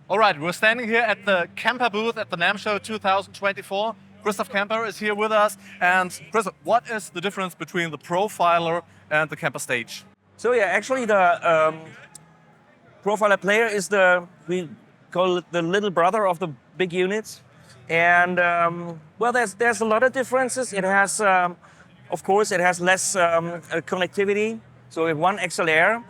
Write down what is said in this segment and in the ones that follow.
All right, we're standing here at the Kemper booth at the NAMM show 2024. Christoph Kemper is here with us. And Christoph, what is the difference between the Profiler and the Kemper stage? So yeah, actually the Profiler player is we call it the little brother of the big units. And well, there's a lot of differences. It has, of course, it has less connectivity. So we have one XLR,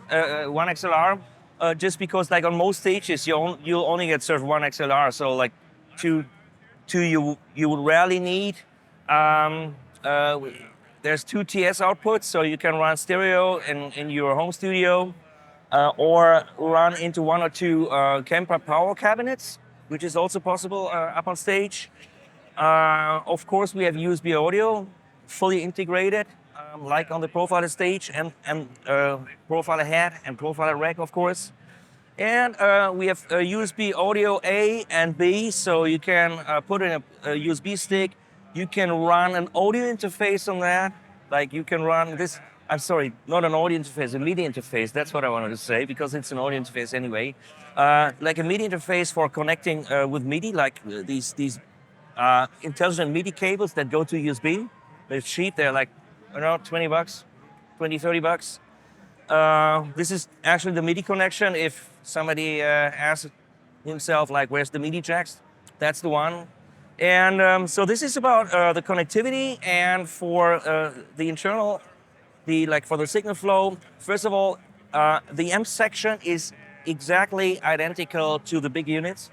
just because like on most stages you only get served one XLR. So like two you would rarely need. There's two TS outputs, so you can run stereo in your home studio, or run into one or two Kemper power cabinets, which is also possible up on stage. Of course, we have USB audio, fully integrated, like on the Profiler stage, and Profiler head and Profiler rack, of course. And we have USB audio A and B, so you can put in a USB stick. You can run an audio interface on that. Like you can run this, I'm sorry, not an audio interface, a MIDI interface. That's what I wanted to say, because it's an audio interface anyway. Like a MIDI interface for connecting with MIDI, like these intelligent MIDI cables that go to USB. They're cheap, they're like, I don't know, 20 bucks, 20, 30 bucks. This is actually the MIDI connection. If somebody asks himself, like, where's the MIDI jacks? That's the one. And so this is about the connectivity, and for the internal, for the signal flow. First of all, the M section is exactly identical to the big units,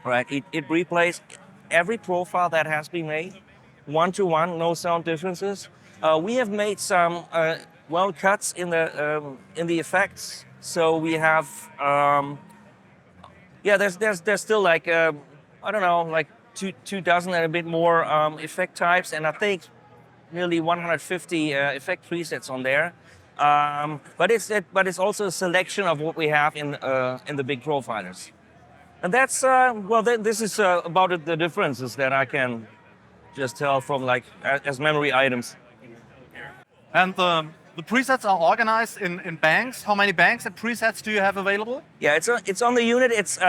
right? It replays every profile that has been made, one-to-one, no sound differences. We have made some cuts in the effects. So we have, there's still like I don't know, like two dozen and a bit more effect types, and I think nearly 150 effect presets on there. But it's also a selection of what we have in the big profilers. And that's this is about the differences that I can just tell from like as memory items. And the presets are organized in banks. How many banks and presets do you have available? Yeah, it's on the unit. It's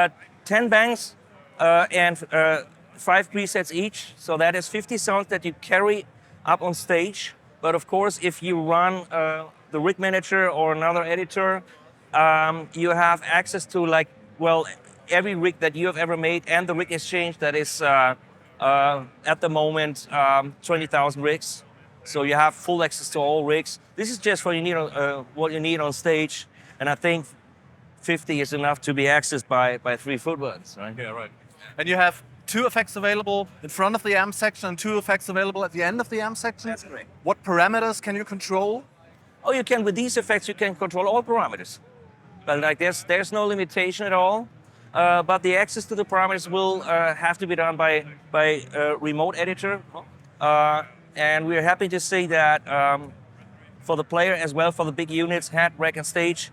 10 banks and 5 presets each. So that is 50 sounds that you carry up on stage. But of course, if you run the rig manager or another editor, you have access to every rig that you have ever made, and the rig exchange that is at the moment 20,000 rigs. So you have full access to all rigs. This is just what you need on stage, and I think 50 is enough to be accessed by 3 footworks, right? Yeah, right. And you have 2 effects available in front of the amp section and 2 effects available at the end of the amp section. That's correct. What parameters can you control? Oh, you can, with these effects, you can control all parameters. But like there's no limitation at all. But the access to the parameters will have to be done by a remote editor. And we're happy to say that for the player as well, for the big units, head, rack, and stage,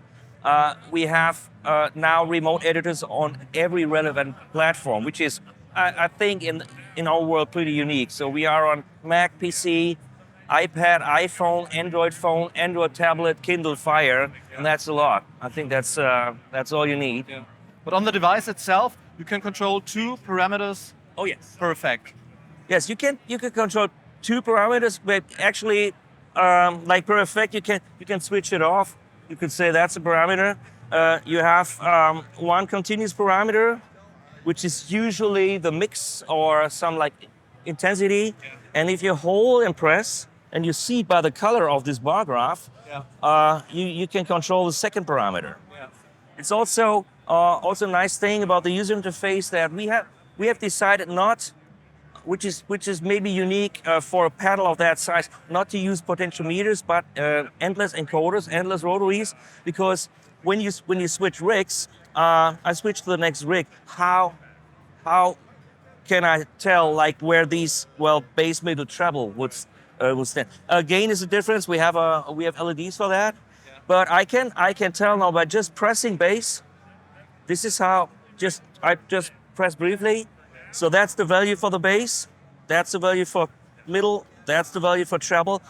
we have now remote editors on every relevant platform, which is, I think, in our world pretty unique. So we are on Mac, PC, iPad, iPhone, Android phone, Android tablet, Kindle Fire, and that's a lot. I think that's all you need. Yeah. But on the device itself, you can control 2 parameters. Oh yes, per effect. Yes, you can control 2 parameters, but actually, like per effect, you can switch it off. You could say that's a parameter. You have one continuous parameter, which is usually the mix or some like intensity. Yeah. And if you hold and press, and you see by the color of this bar graph, you can control the second parameter. Yeah. It's also a nice thing about the user interface that we have decided not, which is maybe unique for a pedal of that size, not to use potentiometers, but endless encoders, endless rotaries, because when you switch rigs, I switch to the next rig. How can I tell like where these bass, middle, treble would stand? Gain is a difference. We have LEDs for that, but I can tell now by just pressing bass. This is how I just press briefly. So that's the value for the bass, that's the value for middle, that's the value for treble.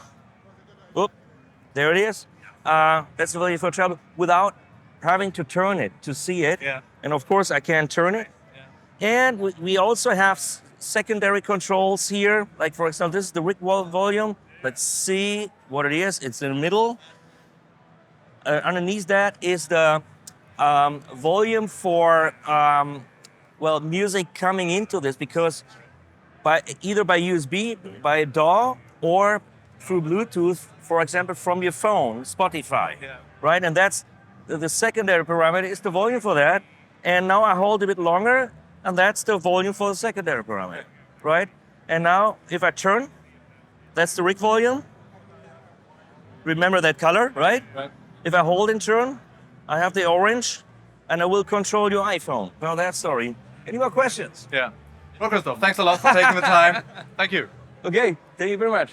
Oop, there it is. That's the value for treble without having to turn it to see it. Yeah. And of course, I can turn it. And we also have secondary controls here. Like for example, this is the rig volume. Let's see what it is. It's in the middle. Underneath that is the volume for music coming into this, because either by USB, by a DAW, or through Bluetooth, for example, from your phone, Spotify, right? And that's the secondary parameter is the volume for that. And now I hold a bit longer, and that's the volume for the secondary parameter, right? And now if I turn, that's the rig volume. Remember that color, right? If I hold and turn, I have the orange, and I will control your iPhone. Well, that's story. Any more questions? Yeah. Well, Christoph, thanks a lot for taking the time. Thank you. Okay, thank you very much.